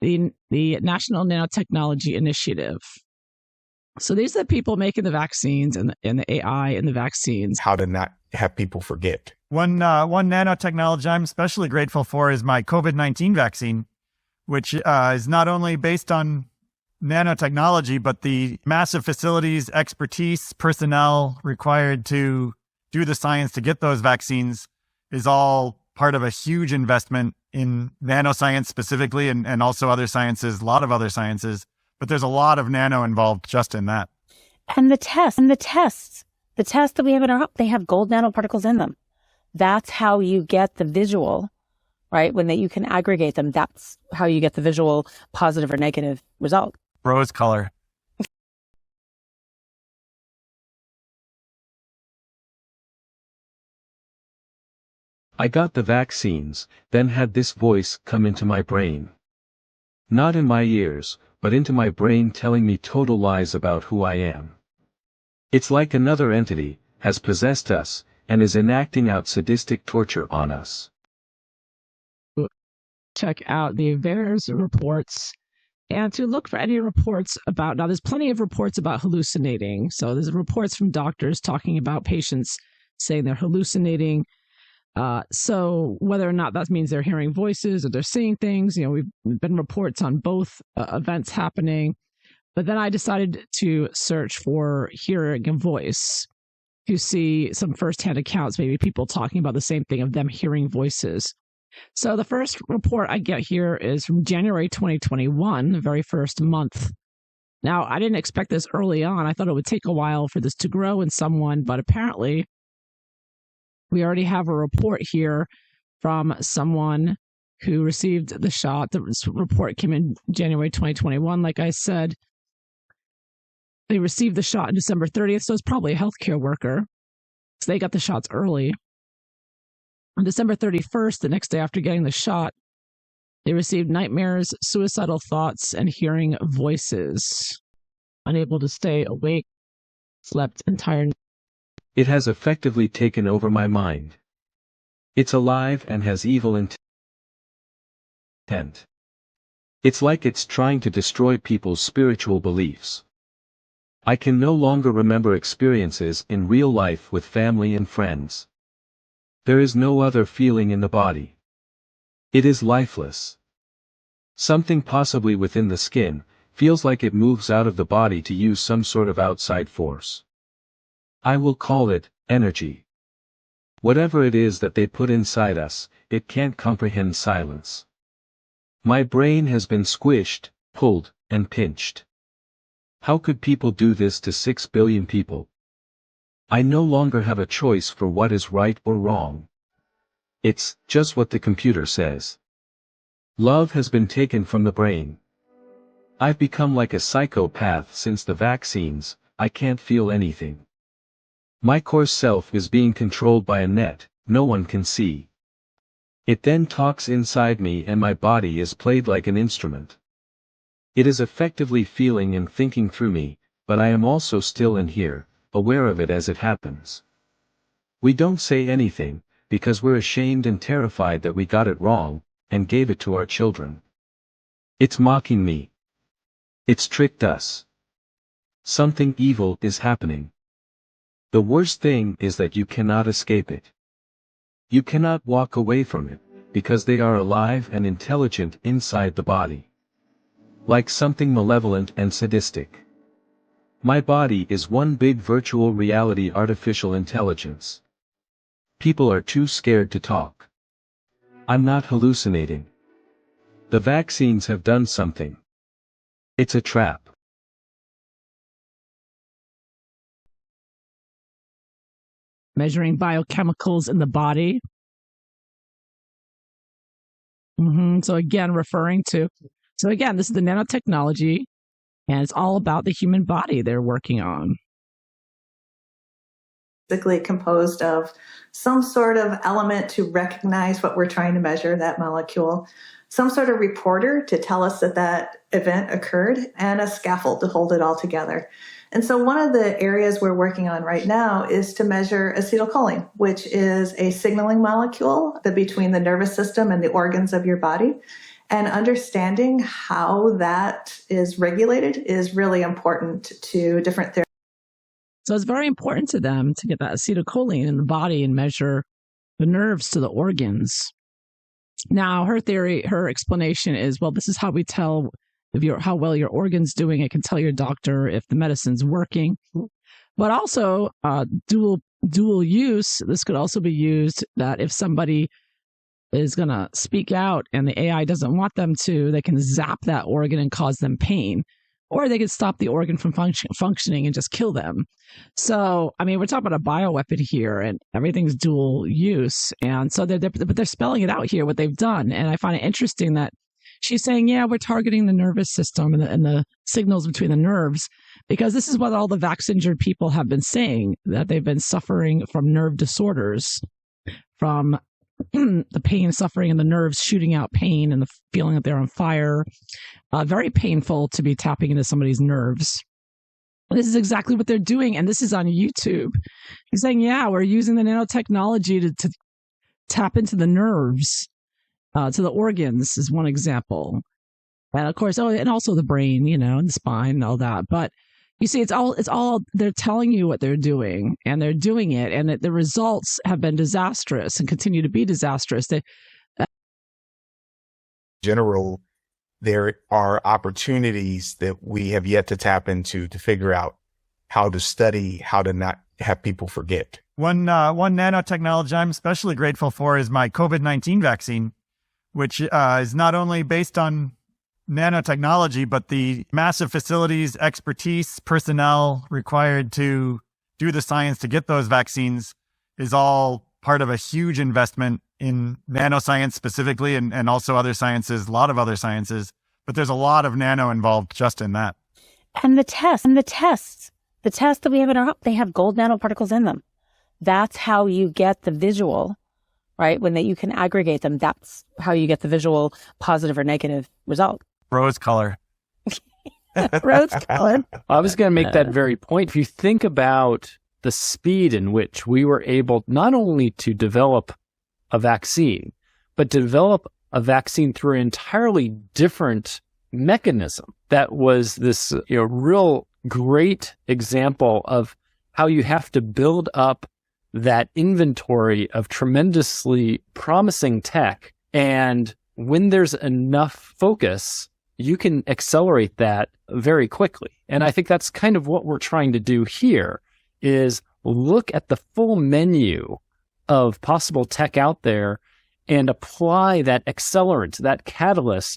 the National Nanotechnology Initiative. So these are the people making the vaccines and the AI in the vaccines. How to not have people forget. One nanotechnology I'm especially grateful for is my COVID-19 vaccine, which is not only based on nanotechnology, but the massive facilities, expertise, personnel required to do the science to get those vaccines is all part of a huge investment in nanoscience specifically, and also other sciences, a lot of other sciences. But there's a lot of nano involved just in that. And the tests that we have in our home, they have gold nanoparticles in them. That's how you get the visual, right? When you can aggregate them, that's how you get the visual positive or negative result. Rose color. I got the vaccines, then had this voice come into my brain. Not in my ears, but into my brain telling me total lies about who I am. It's like another entity has possessed us and is enacting out sadistic torture on us. Check out the VAERS reports and to look for any reports about, now there's plenty of reports about hallucinating. So there's reports from doctors talking about patients saying they're hallucinating. So whether or not that means they're hearing voices or they're seeing things, we've been reports on both events happening. But then I decided to search for hearing a voice to see some firsthand accounts, maybe people talking about the same thing of them hearing voices. So the first report I get here is from January 2021, the very first month. Now, I didn't expect this early on. I thought it would take a while for this to grow in someone, but apparently we already have a report here from someone who received the shot. The report came in January 2021. Like I said, they received the shot on December 30th, so it's probably a healthcare worker. So they got the shots early. On December 31st, the next day after getting the shot, they received nightmares, suicidal thoughts, and hearing voices. Unable to stay awake, slept entire. It has effectively taken over my mind. It's alive and has evil intent. It's like it's trying to destroy people's spiritual beliefs. I can no longer remember experiences in real life with family and friends. There is no other feeling in the body. It is lifeless. Something possibly within the skin feels like it moves out of the body to use some sort of outside force. I will call it energy. Whatever it is that they put inside us, it can't comprehend silence. My brain has been squished, pulled, and pinched. How could people do this to 6 billion people? I no longer have a choice for what is right or wrong. It's just what the computer says. Love has been taken from the brain. I've become like a psychopath since the vaccines. I can't feel anything. My core self is being controlled by a net no one can see. It then talks inside me and my body is played like an instrument. It is effectively feeling and thinking through me, but I am also still in here, aware of it as it happens. We don't say anything, because we're ashamed and terrified that we got it wrong, and gave it to our children. It's mocking me. It's tricked us. Something evil is happening. The worst thing is that you cannot escape it. You cannot walk away from it, because they are alive and intelligent inside the body. Like something malevolent and sadistic. My body is one big virtual reality artificial intelligence. People are too scared to talk. I'm not hallucinating. The vaccines have done something. It's a trap. Measuring biochemicals in the body. So again, this is the nanotechnology, and it's all about the human body they're working on. Basically composed of some sort of element to recognize what we're trying to measure, that molecule, some sort of reporter to tell us that that event occurred, and a scaffold to hold it all together. And so one of the areas we're working on right now is to measure acetylcholine, which is a signaling molecule between the nervous system and the organs of your body. And understanding how that is regulated is really important to different therapies. So it's very important to them to get that acetylcholine in the body and measure the nerves to the organs. Now, her explanation is, well, this is how we tell how well your organ's doing. It can tell your doctor if the medicine's working. But also, dual use, this could also be used that if somebody is going to speak out and the AI doesn't want them to, they can zap that organ and cause them pain. Or they can stop the organ from functioning and just kill them. So, I mean, we're talking about a bioweapon here, and everything's dual use. And so they're spelling it out here, what they've done. And I find it interesting that she's saying, yeah, we're targeting the nervous system and the signals between the nerves, because this is what all the vax-injured people have been saying, that they've been suffering from nerve disorders, from the pain, suffering, and the nerves shooting out pain and the feeling that they're on fire. Very painful to be tapping into somebody's nerves. This is exactly what they're doing, and this is on YouTube. He's saying, yeah, we're using the nanotechnology to tap into the nerves, to the organs is one example. And of course, and also the brain, and the spine and all that. But you see, it's all, they're telling you what they're doing, and they're doing it, and the results have been disastrous and continue to be disastrous. General, there are opportunities that we have yet to tap into to figure out how to study, how to not have people forget. One nanotechnology I'm especially grateful for is my COVID-19 vaccine, which is not only based on nanotechnology, but the massive facilities, expertise, personnel required to do the science to get those vaccines is all part of a huge investment in nanoscience specifically, and also other sciences, a lot of other sciences. But there's a lot of nano involved just in that. And the tests that we have in our home, they have gold nanoparticles in them. That's how you get the visual, right? You can aggregate them, that's how you get the visual positive or negative result. Rose color. Rose color. I was going to make that very point. If you think about the speed in which we were able not only to develop a vaccine, but develop a vaccine through an entirely different mechanism, that was this real great example of how you have to build up that inventory of tremendously promising tech. And when there's enough focus, you can accelerate that very quickly. And I think that's kind of what we're trying to do here, is look at the full menu of possible tech out there and apply that accelerant, that catalyst